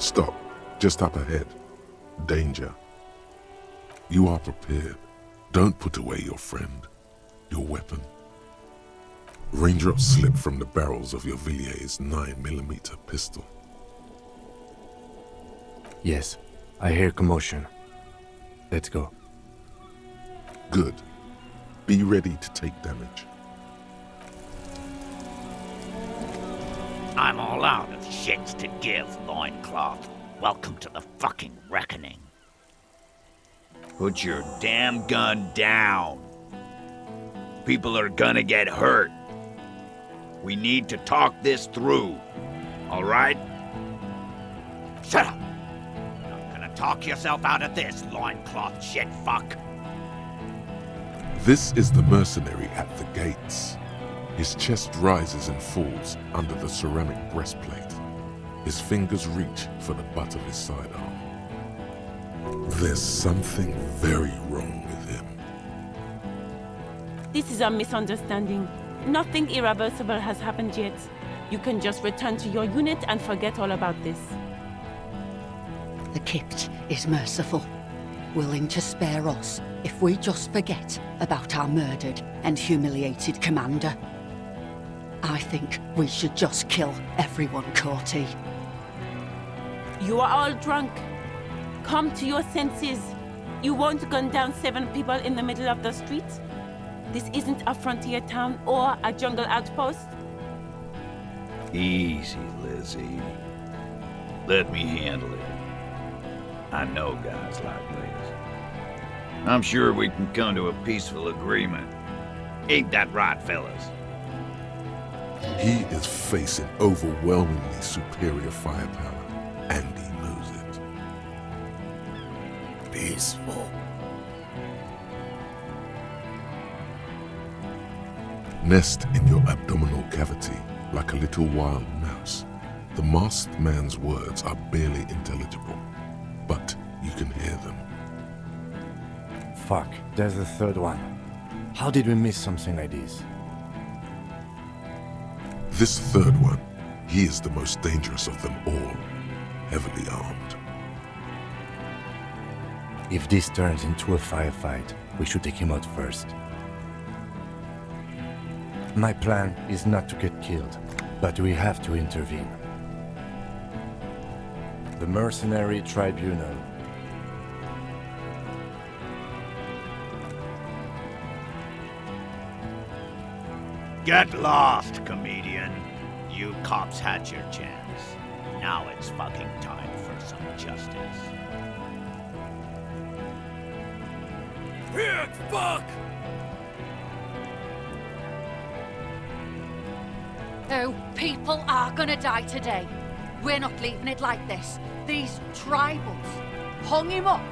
Stop. Just up ahead. Danger. You are prepared. Don't put away your friend, your weapon. Raindrops slip from the barrels of your Villiers 9mm pistol. Yes, I hear commotion. Let's go. Good. Be ready to take damage. I'm all out of shits to give, loincloth. Welcome to the fucking reckoning. Put your damn gun down. People are gonna get hurt. We need to talk this through, all right? Shut up! You're not gonna talk yourself out of this, loincloth shit fuck. This is the mercenary at the gates. His chest rises and falls under the ceramic breastplate. His fingers reach for the butt of his sidearm. There's something very wrong with him. This is a misunderstanding. Nothing irreversible has happened yet. You can just return to your unit and forget all about this. The Kipt is merciful, willing to spare us if we just forget about our murdered and humiliated commander. I think we should just kill everyone, Courtie. You are all drunk. Come to your senses. You won't gun down 7 people in the middle of the street. This isn't a frontier town or a jungle outpost. Easy, Lizzie. Let me handle it. I know guys like this. I'm sure we can come to a peaceful agreement. Ain't that right, fellas? He is facing overwhelmingly superior firepower, and he knows it. Peaceful. Nest in your abdominal cavity like a little wild mouse. The masked man's words are barely intelligible, but you can hear them. Fuck, there's the third one. How did we miss something like this? This third one, he is the most dangerous of them all, heavily armed. If this turns into a firefight, we should take him out first. My plan is not to get killed, but we have to intervene. The Mercenary Tribunal. Get lost, comedian. You cops had your chance. Now it's fucking time for some justice. Pig fuck! Oh, people are gonna die today. We're not leaving it like this. These tribals hung him up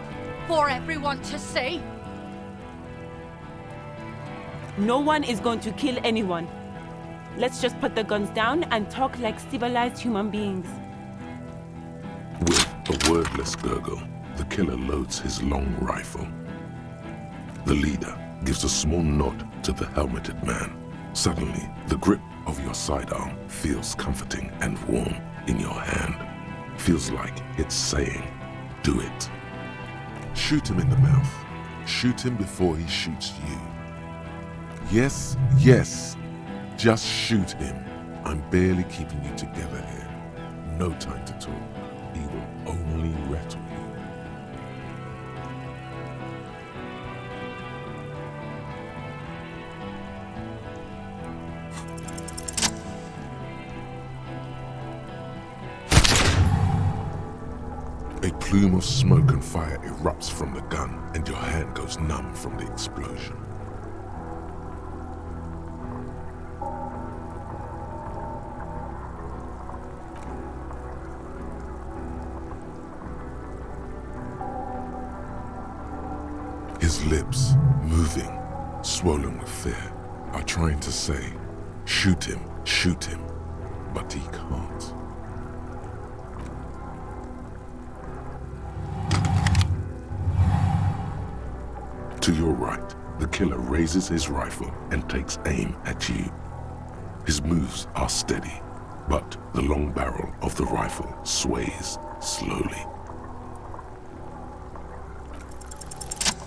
for everyone to see. No one is going to kill anyone. Let's just put the guns down and talk like civilized human beings. With a wordless gurgle, the killer loads his long rifle. The leader gives a small nod to the helmeted man. Suddenly, the grip of your sidearm feels comforting and warm in your hand. Feels like it's saying, do it. Shoot him in the mouth. Shoot him before he shoots you. Yes, yes. Just shoot him. I'm barely keeping you together here. No time to talk. He will only rattle you. A plume of smoke and fire erupts from the gun, and your hand goes numb from the explosion. His lips, moving, swollen with fear, are trying to say, shoot him, but he can't. To your right, the killer raises his rifle and takes aim at you. His moves are steady, but the long barrel of the rifle sways, slowly.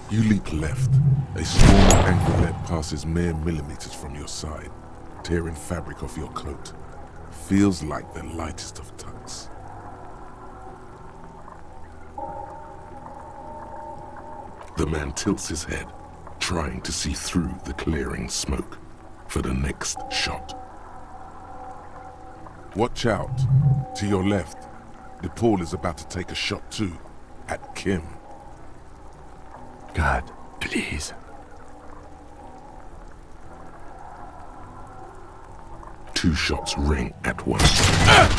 You leap left. A small angle passes mere millimeters from your side, tearing fabric off your coat. Feels like the lightest of tucks. The man tilts his head, trying to see through the clearing smoke for the next shot. Watch out. To your left, DePaul is about to take a shot too, at Kim. God, please. Two shots ring at once.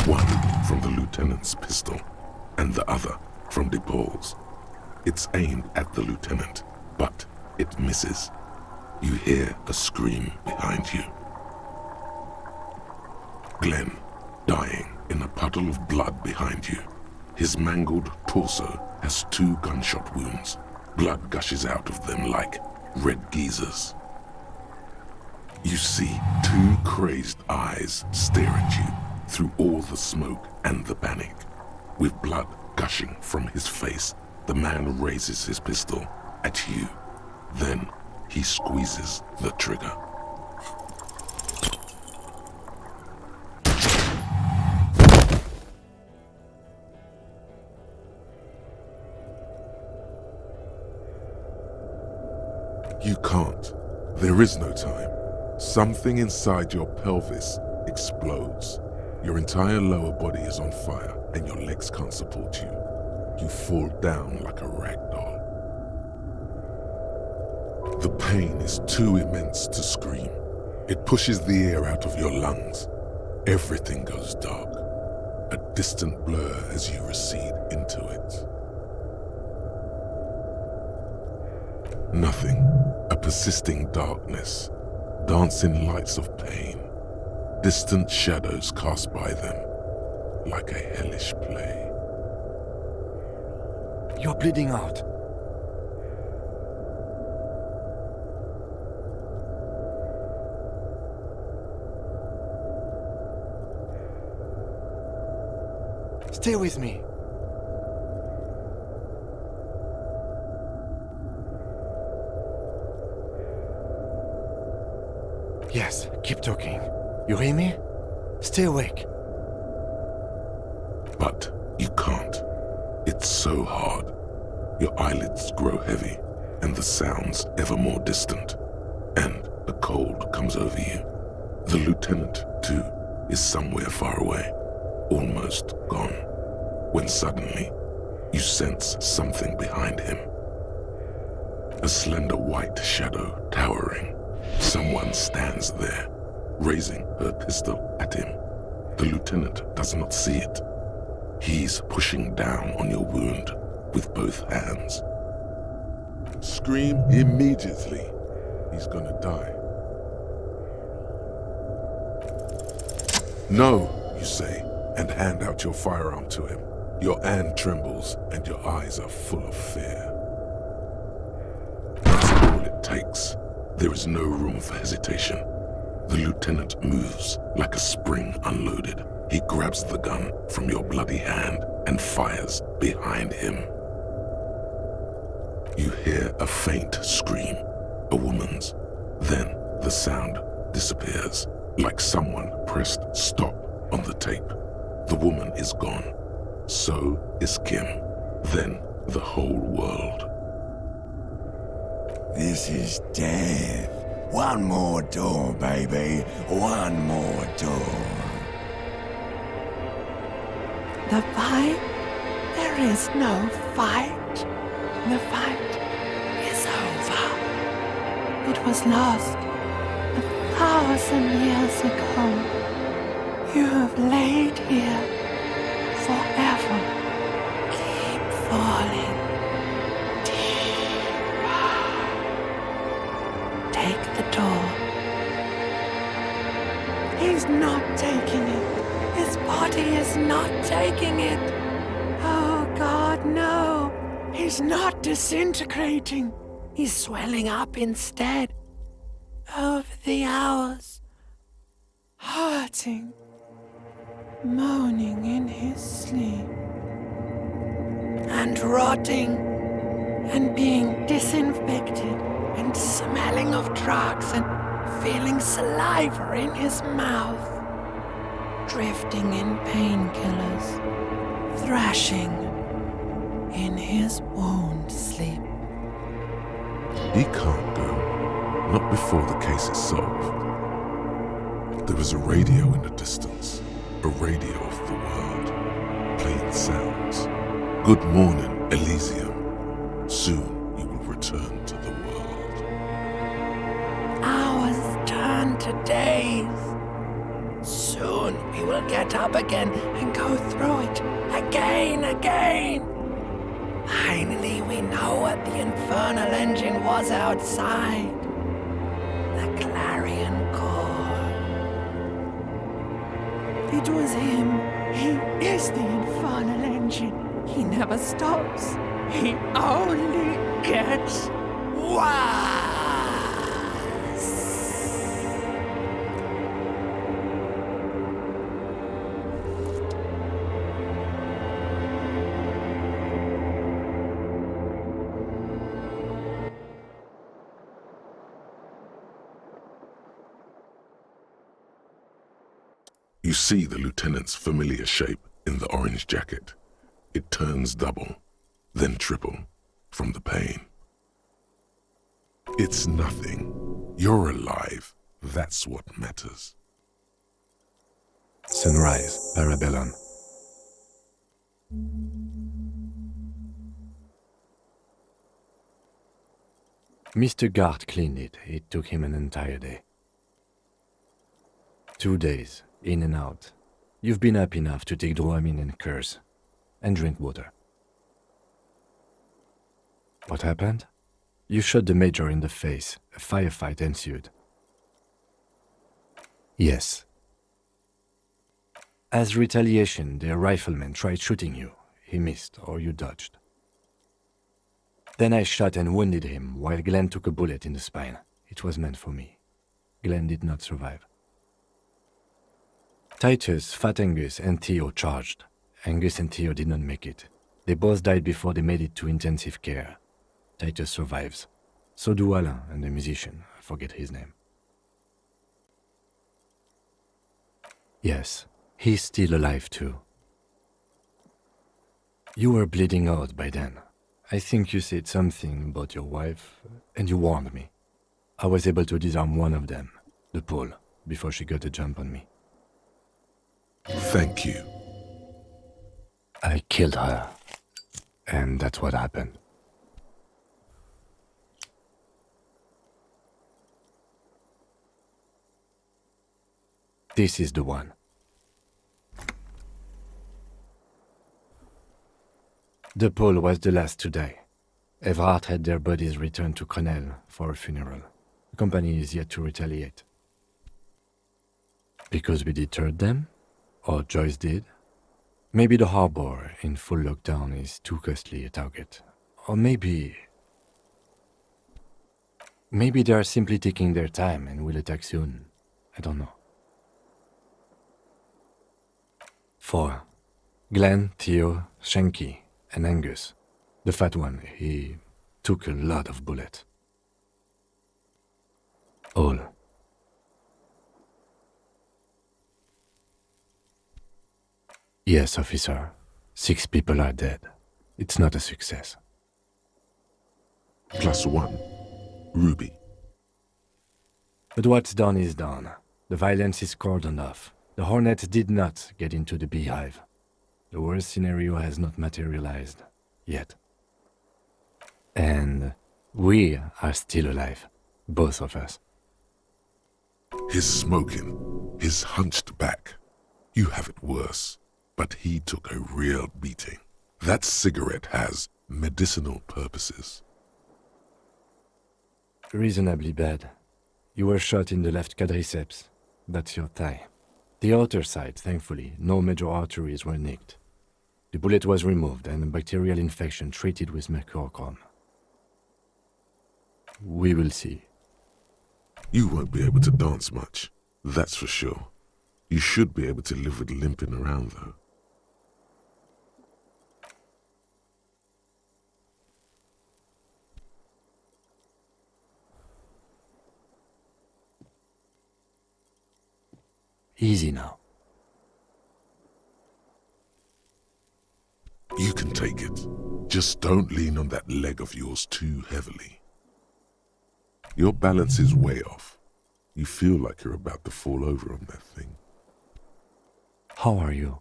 One from the lieutenant's pistol, and the other from DePaul's. It's aimed at the lieutenant, but it misses. You hear a scream behind you. Glenn, dying in a puddle of blood behind you. His mangled torso has 2 gunshot wounds. Blood gushes out of them like red geysers. You see 2 crazed eyes stare at you through all the smoke and the panic. With blood gushing from his face, the man raises his pistol at you. Then he squeezes the trigger. You can't. There is no time. Something inside your pelvis explodes. Your entire lower body is on fire and your legs can't support you. You fall down like a rag doll. The pain is too immense to scream. It pushes the air out of your lungs. Everything goes dark. A distant blur as you recede into it. Nothing. A persisting darkness. Dancing lights of pain. Distant shadows cast by them. Like a hellish play. You're bleeding out. Stay with me. Yes, keep talking. You hear me? Stay awake. But you can't. It's so hard. Your eyelids grow heavy, and the sounds ever more distant. And a cold comes over you. The lieutenant, too, is somewhere far away, almost gone, when suddenly you sense something behind him. A slender white shadow towering. Someone stands there, raising her pistol at him. The lieutenant does not see it. He's pushing down on your wound with both hands. Scream immediately. He's gonna die. No, you say, and hand out your firearm to him. Your hand trembles and your eyes are full of fear. That's all it takes. There is no room for hesitation. The lieutenant moves like a spring unloaded. He grabs the gun from your bloody hand and fires behind him. You hear a faint scream, a woman's. Then the sound disappears, like someone pressed stop on the tape. The woman is gone. So is Kim. Then the whole world. This is death. One more door, baby. One more door. The fight? There is no fight. The fight is over. It was lost 1,000 years ago. You have laid here forever. Keep falling deeper. Take the door. He's not taking it. His body is not taking it. Oh God, no. He's not disintegrating. He's swelling up instead. Over the hours. Hurting. Moaning in his sleep. and rotting and being disinfected and smelling of drugs and feeling saliva in his mouth, drifting in painkillers, thrashing in his wound sleep. He can't go. Not before the case is solved. There is a radio in the distance. A radio of the world. Playing sounds. Good morning, Elysium. Soon you will return to the world. Hours turn to days. Soon we will get up again and go through it again. Finally we know what the infernal engine was outside. The clarion call. It was him. He is the infernal engine. He never stops. He only gets worse. You see the lieutenant's familiar shape in the orange jacket. It turns double, then triple, from the pain. It's nothing. You're alive. That's what matters. Sunrise, Parabellum. Mr. Gart cleaned it. It took him an entire day. 2 days, in and out. You've been up enough to take Dramamine and curse, and drink water. What happened? You shot the major in the face. A firefight ensued. Yes. As retaliation, the rifleman tried shooting you. He missed, or you dodged. Then I shot and wounded him, while Glenn took a bullet in the spine. It was meant for me. Glenn did not survive. Titus, Fat Angus, and Theo charged. Angus and Theo did not make it. They both died before they made it to intensive care. Titus survives. So do Alain and the musician. I forget his name. Yes, he's still alive too. You were bleeding out by then. I think you said something about your wife, and you warned me. I was able to disarm one of them, the Pole, before she got a jump on me. Thank you. I killed her, and that's what happened. This is the one. The Pole was the last to die. Everhart had their bodies returned to Crenel for a funeral. The company is yet to retaliate. Because we deterred them? Or Joyce did? Maybe the harbor in full lockdown is too costly a target. Or maybe they are simply taking their time and will attack soon. I don't know. 4. Glenn, Theo, Shanky, and Angus. The fat one, he took a lot of bullets. All. Yes, officer. 6 people are dead. It's not a success. +1. Ruby. But what's done is done. The violence is cordoned off. The Hornets did not get into the beehive. The worst scenario has not materialized. Yet. And we are still alive. Both of us. His smoking, his hunched back. You have it worse, but he took a real beating. That cigarette has medicinal purposes. Reasonably bad. You were shot in the left quadriceps. That's your thigh. The outer side, thankfully, no major arteries were nicked. The bullet was removed and a bacterial infection treated with mercurochrome. We will see. You won't be able to dance much, that's for sure. You should be able to live with limping around, though. Easy now. You can take it. Just don't lean on that leg of yours too heavily. Your balance is way off. You feel like you're about to fall over on that thing. How are you?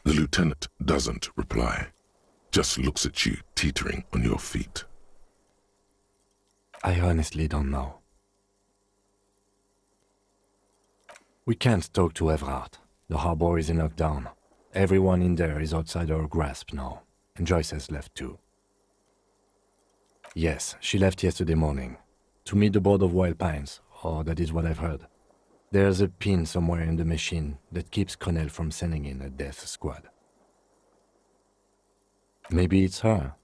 The lieutenant doesn't reply, just looks at you teetering on your feet. I honestly don't know. We can't talk to Everard. The harbor is in lockdown. Everyone in there is outside our grasp now, and Joyce has left too. Yes, she left yesterday morning, to meet the board of Wild Pines, or that is what I've heard. There's a pin somewhere in the machine that keeps Connell from sending in a death squad. Maybe it's her.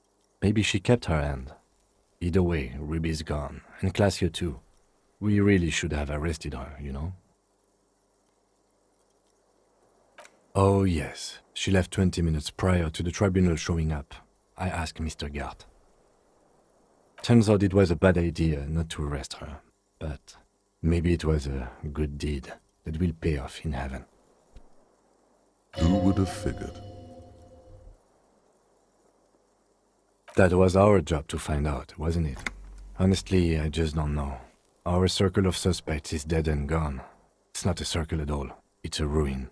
Maybe she kept her hand. Either way, Ruby's gone, and Klaasje too. We really should have arrested her, you know? Oh yes, she left 20 minutes prior to the tribunal showing up. I asked Mr. Gart. Turns out it was a bad idea not to arrest her, but maybe it was a good deed that will pay off in heaven. Who would have figured? That was our job to find out, wasn't it? Honestly, I just don't know. Our circle of suspects is dead and gone. It's not a circle at all. It's a ruin.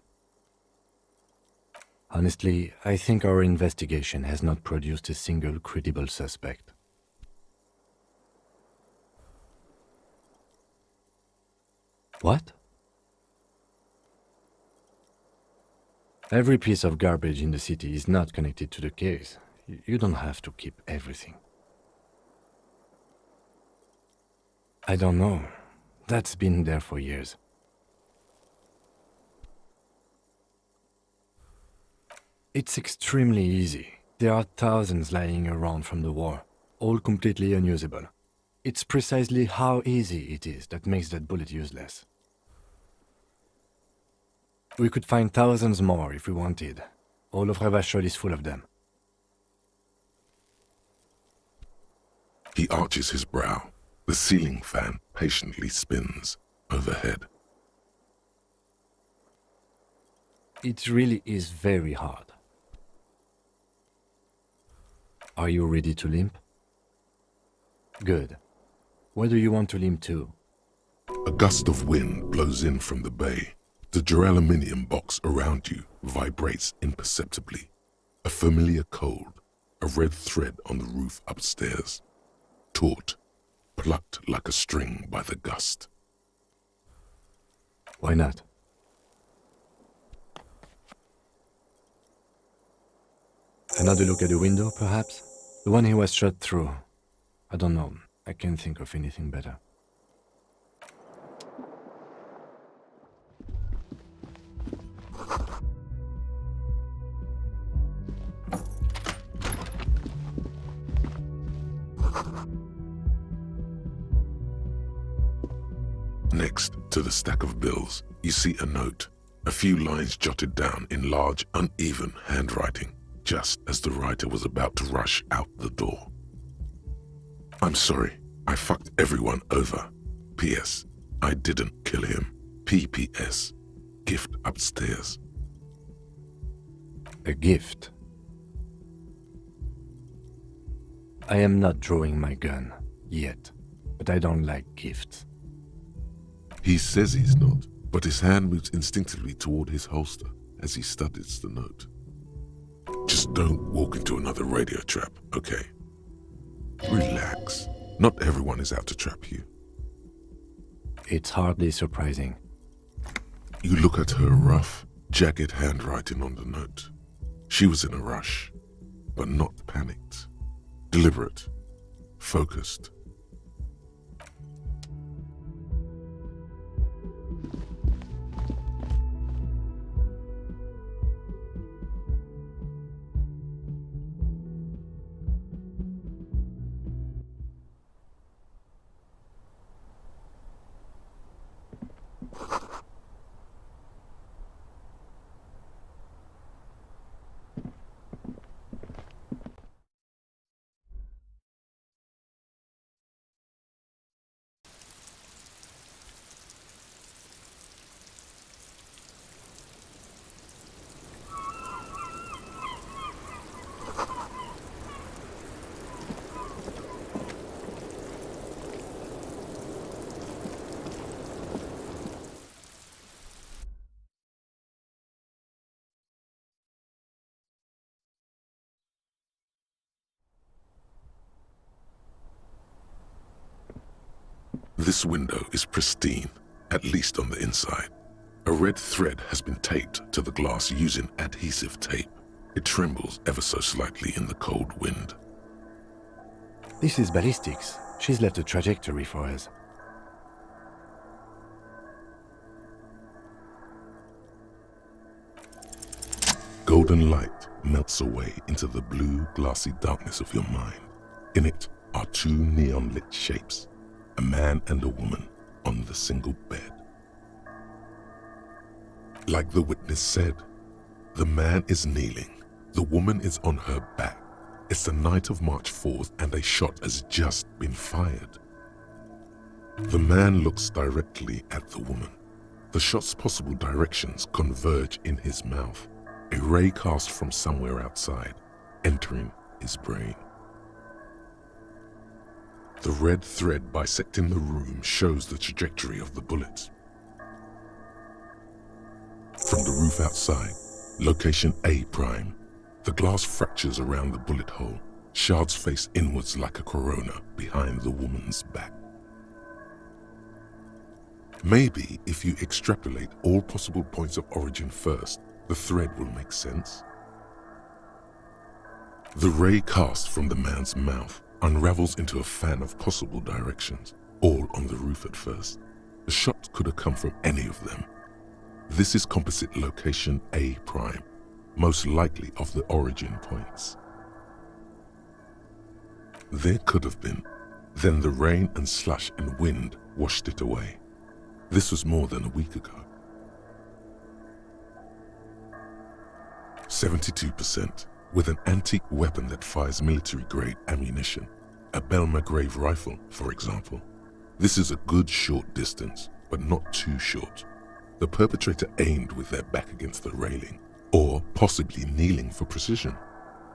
Honestly, I think our investigation has not produced a single credible suspect. What? Every piece of garbage in the city is not connected to the case. You don't have to keep everything. I don't know. That's been there for years. It's extremely easy. There are thousands lying around from the war, all completely unusable. It's precisely how easy it is that makes that bullet useless. We could find thousands more if we wanted. All of Revachol is full of them. He arches his brow. The ceiling fan patiently spins overhead. It really is very hard. Are you ready to limp? Good. Where do you want to limp to? A gust of wind blows in from the bay. The duraluminium box around you vibrates imperceptibly. A familiar cold, a red thread on the roof upstairs. Taut, plucked like a string by the gust. Why not? Another look at the window, perhaps? The one he was shot through. I don't know. I can't think of anything better. Next to the stack of bills, you see a note, a few lines jotted down in large, uneven handwriting, just as the writer was about to rush out the door. I'm sorry, I fucked everyone over. P.S. I didn't kill him. P.P.S. Gift upstairs. A gift. I am not drawing my gun, yet, but I don't like gifts. He says he's not, but his hand moves instinctively toward his holster as he studies the note. Just don't walk into another radio trap, okay? Relax. Not everyone is out to trap you. It's hardly surprising. You look at her rough, jagged handwriting on the note. She was in a rush, but not panicked. Deliberate, focused. This window is pristine, at least on the inside. A red thread has been taped to the glass using adhesive tape. It trembles ever so slightly in the cold wind. This is ballistics. She's left a trajectory for us. Golden light melts away into the blue, glassy darkness of your mind. In it are two neon-lit shapes, a man and a woman on the single bed. Like the witness said, the man is kneeling, the woman is on her back. It's the night of March 4th and a shot has just been fired. The man looks directly at the woman. The shot's possible directions converge in his mouth, a ray cast from somewhere outside, entering his brain. The red thread bisecting the room shows the trajectory of the bullet. From the roof outside, location A prime, the glass fractures around the bullet hole, shards face inwards like a corona behind the woman's back. Maybe if you extrapolate all possible points of origin first, the thread will make sense. The ray cast from the man's mouth unravels into a fan of possible directions, all on the roof at first. The shot could have come from any of them. This is composite location A prime, most likely of the origin points. There could have been, then the rain and slush and wind washed it away. This was more than a week ago. 72%, with an antique weapon that fires military-grade ammunition, a Belmagrave rifle, for example. This is a good short distance, but not too short. The perpetrator aimed with their back against the railing, or possibly kneeling for precision.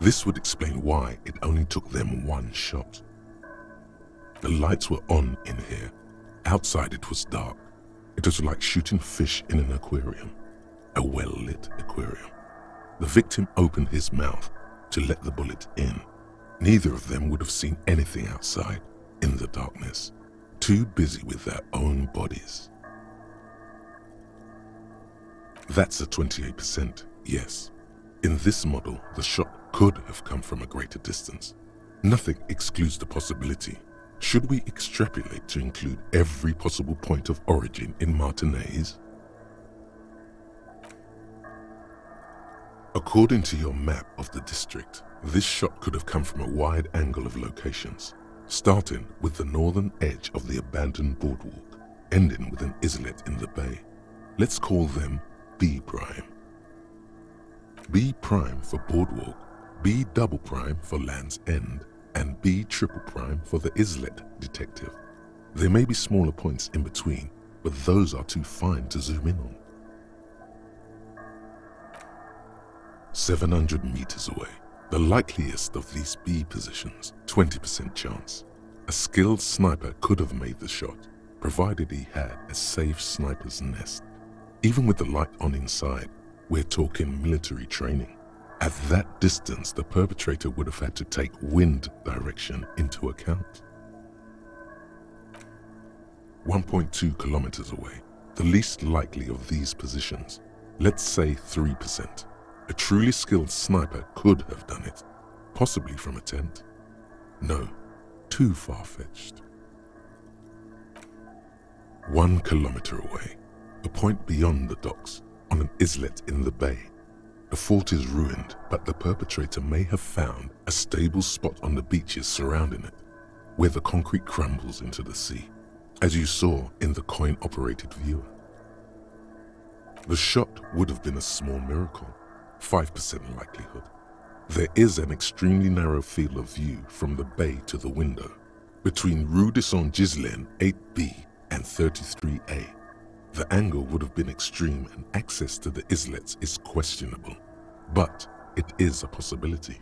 This would explain why it only took them one shot. The lights were on in here. Outside it was dark. It was like shooting fish in an aquarium, a well-lit aquarium. The victim opened his mouth to let the bullet in. Neither of them would have seen anything outside, in the darkness, too busy with their own bodies. That's a 28%, yes. In this model, the shot could have come from a greater distance. Nothing excludes the possibility. Should we extrapolate to include every possible point of origin in Martinez? According to your map of the district, this shot could have come from a wide angle of locations, starting with the northern edge of the abandoned boardwalk, ending with an islet in the bay. Let's call them B prime. B prime for boardwalk, B double prime for Land's End, and B triple prime for the islet detective. There may be smaller points in between, but those are too fine to zoom in on. 700 meters away, the likeliest of these B positions, 20% chance. A skilled sniper could have made the shot, provided he had a safe sniper's nest. Even with the light on inside, we're talking military training. At that distance, the perpetrator would have had to take wind direction into account. 1.2 kilometers away, the least likely of these positions, let's say 3%. A truly skilled sniper could have done it, possibly from a tent. No, too far-fetched. 1 kilometer away, a point beyond the docks, on an islet in the bay. The fort is ruined, but the perpetrator may have found a stable spot on the beaches surrounding it, where the concrete crumbles into the sea, as you saw in the coin-operated viewer. The shot would have been a small miracle, 5% likelihood. There is an extremely narrow field of view from the bay to the window, between Rue de Saint-Ghislain 8B and 33A. The angle would have been extreme and access to the islets is questionable, but it is a possibility.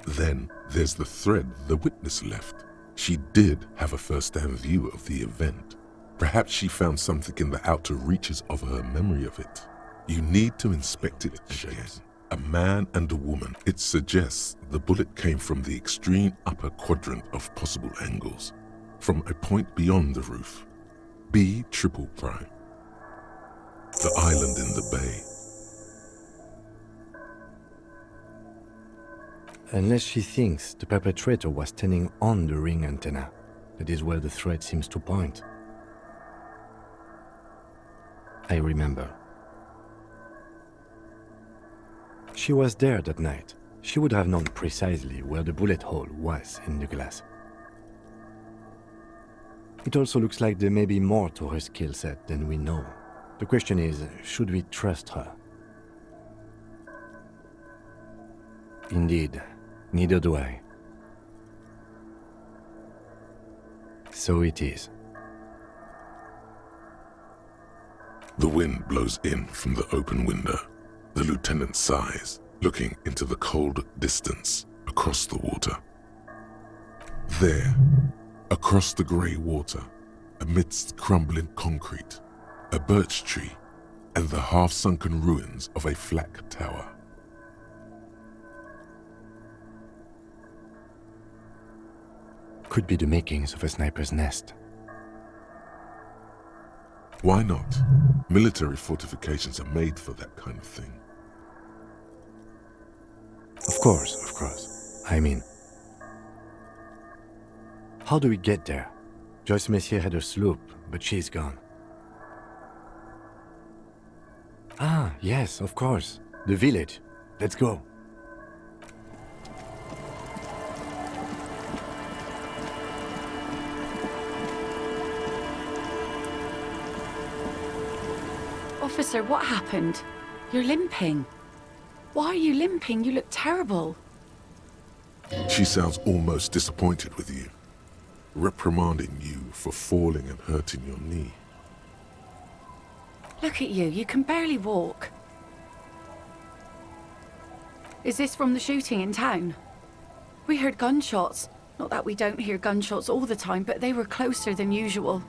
Then there's the thread the witness left. She did have a first-hand view of the event. Perhaps she found something in the outer reaches of her memory of it. You need to inspect it again. A man and a woman. It suggests the bullet came from the extreme upper quadrant of possible angles. from a point beyond the roof. B triple prime. The island in the bay. Unless she thinks the perpetrator was standing on the ring antenna. That is where the thread seems to point. I remember. She was there that night. She would have known precisely where the bullet hole was in the glass. It also looks like there may be more to her skill set than we know. The question is, should we trust her? Indeed, neither do I. So it is. The wind blows in from the open window. The lieutenant sighs, looking into the cold distance across the water. There, across the grey water, amidst crumbling concrete, a birch tree, and the half-sunken ruins of a flak tower. Could be the makings of a sniper's nest. Why not? Military fortifications are made for that kind of thing. Of course. I mean, how do we get there? Joyce Messier had her sloop, but she's gone. Ah, yes, of course. The village. Let's go. Officer, what happened? You're limping. Why are you limping? You look terrible. She sounds almost disappointed with you, reprimanding you for falling and hurting your knee. Look at you, you can barely walk. Is this from the shooting in town? We heard gunshots. Not that we don't hear gunshots all the time, but they were closer than usual.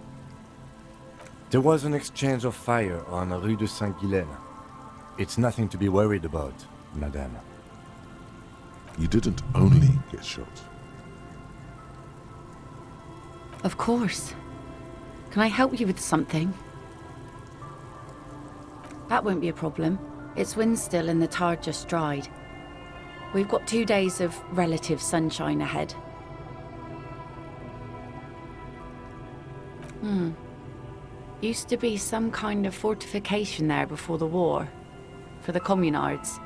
There was an exchange of fire on Rue de Saint-Ghilaine. It's nothing to be worried about, madame. You didn't only get shot. Of course. Can I help you with something? That won't be a problem. It's wind still and the tar just dried. We've got 2 days of relative sunshine ahead. Used to be some kind of fortification there before the war. For the communards.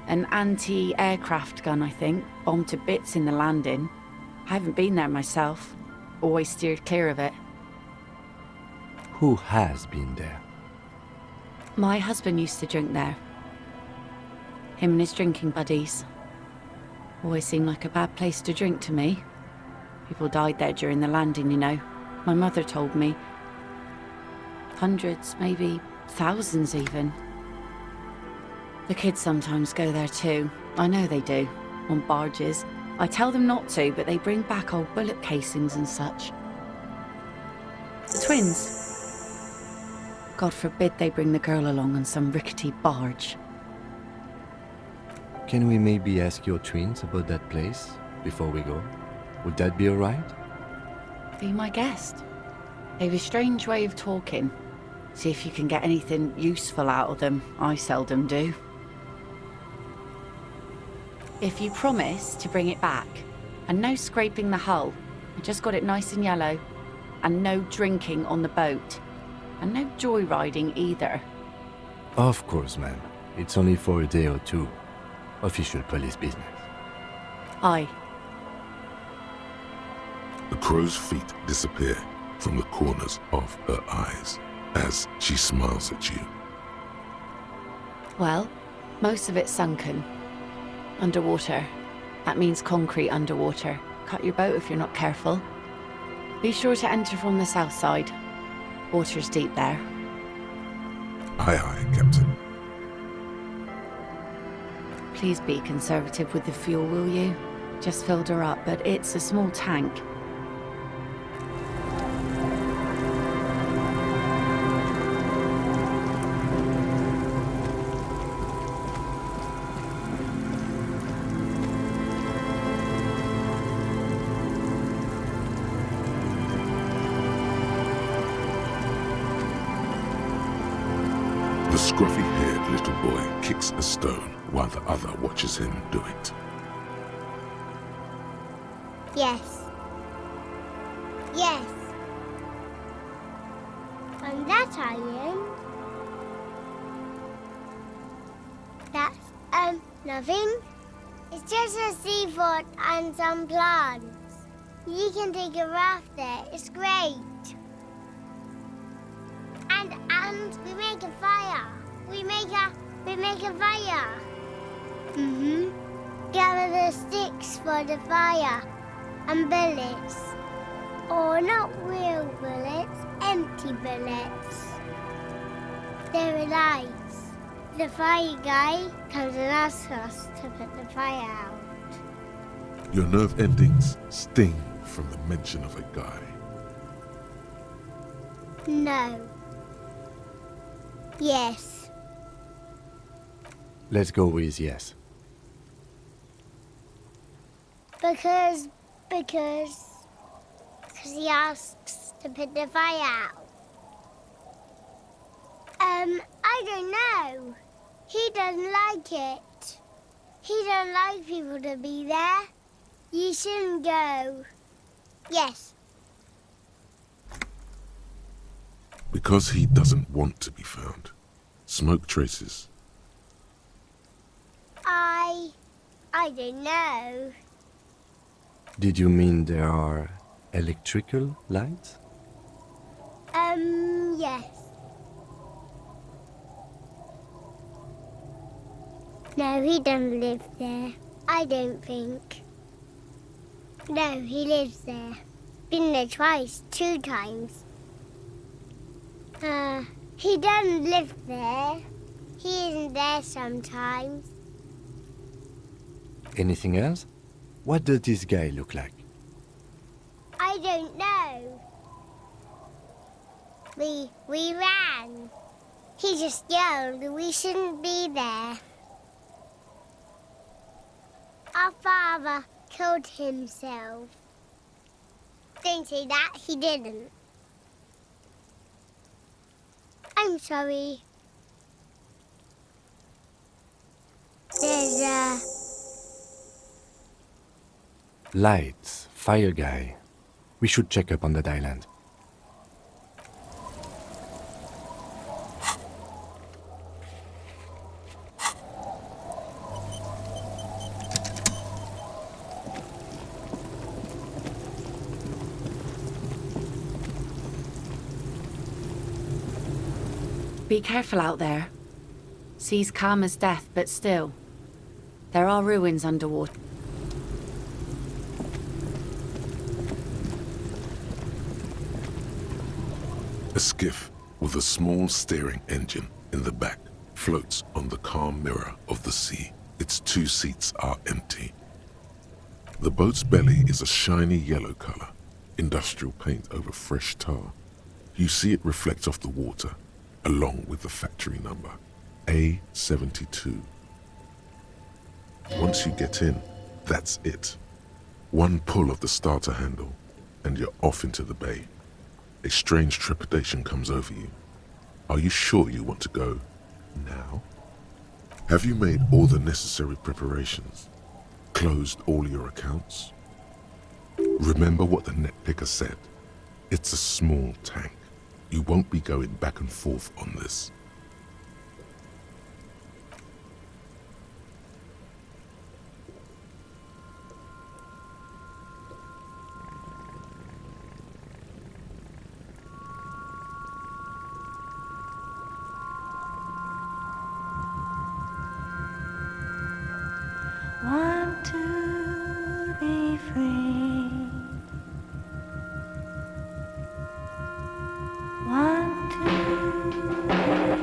An anti-aircraft gun, I think. Bombed to bits in the landing. I haven't been there myself. Always steered clear of it. Who has been there? My husband used to drink there. Him and his drinking buddies. Always seemed like a bad place to drink to me. People died there during the landing, you know. My mother told me. Hundreds, maybe thousands even. The kids sometimes go there too. I know they do. On barges. I tell them not to, but they bring back old bullet casings and such. The twins. God forbid they bring the girl along on some rickety barge. Can we maybe ask your twins about that place before we go? Would that be alright? Be my guest. They have a strange way of talking. See if you can get anything useful out of them. I seldom do. If you promise to bring it back, and no scraping the hull, I just got it nice and yellow, and no drinking on the boat, and no joyriding either. Of course, ma'am. It's only for a day or two. Official police business. Aye. The crow's feet disappear from the corners of her eyes as she smiles at you. Well, most of it's sunken. Underwater. That means concrete underwater. Cut your boat if you're not careful. Be sure to enter from the south side. Water's deep there. Aye, aye, Captain. Please be conservative with the fuel, will you? Just filled her up, but it's a small tank. The scruffy-haired little boy kicks a stone while the other watches him do it. Yes. Yes. On that island, that's, nothing. It's just a seafort and some plants. You can take a raft there. It's great. And we make a fire. We make a fire. Gather the sticks for the fire and bullets. Or not real bullets, empty bullets. They're alive. The fire guy comes and asks us to put the fire out. Your nerve endings sting from the mention of a guy. No. Yes. Let's go with yes. Because he asks to put the fire out. I don't know. He doesn't like it. He doesn't like people to be there. You shouldn't go. Yes. Because he doesn't want to be found. Smoke traces. I don't know. Did you mean there are electrical lights? Yes. No, he doesn't live there. I don't think. No, he lives there. Been there twice, 2 times. He doesn't live there. He isn't there sometimes. Anything else? What does this guy look like? I don't know. We ran. He just yelled we shouldn't be there. Our father killed himself. Don't say that, he didn't. I'm sorry. There's Lights, fire guy. We should check up on that island. Be careful out there. Sea's calm as death, but still. There are ruins underwater. A skiff with a small steering engine in the back floats on the calm mirror of the sea. Its 2 seats are empty. The boat's belly is a shiny yellow color, industrial paint over fresh tar. You see it reflect off the water, along with the factory number, A72. Once you get in, that's it. One pull of the starter handle, and you're off into the bay. A strange trepidation comes over you. Are you sure you want to go now? Have you made all the necessary preparations? Closed all your accounts? Remember what the net picker said. It's a small tank. You won't be going back and forth on this. Want to be free. Want to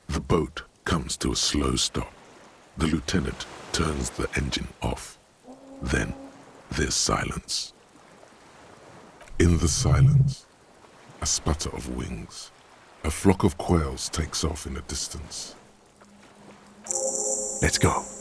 The boat comes to a slow stop. The lieutenant turns the engine off. Then there's silence. In the silence, a sputter of wings. A flock of quails takes off in the distance. Let's go.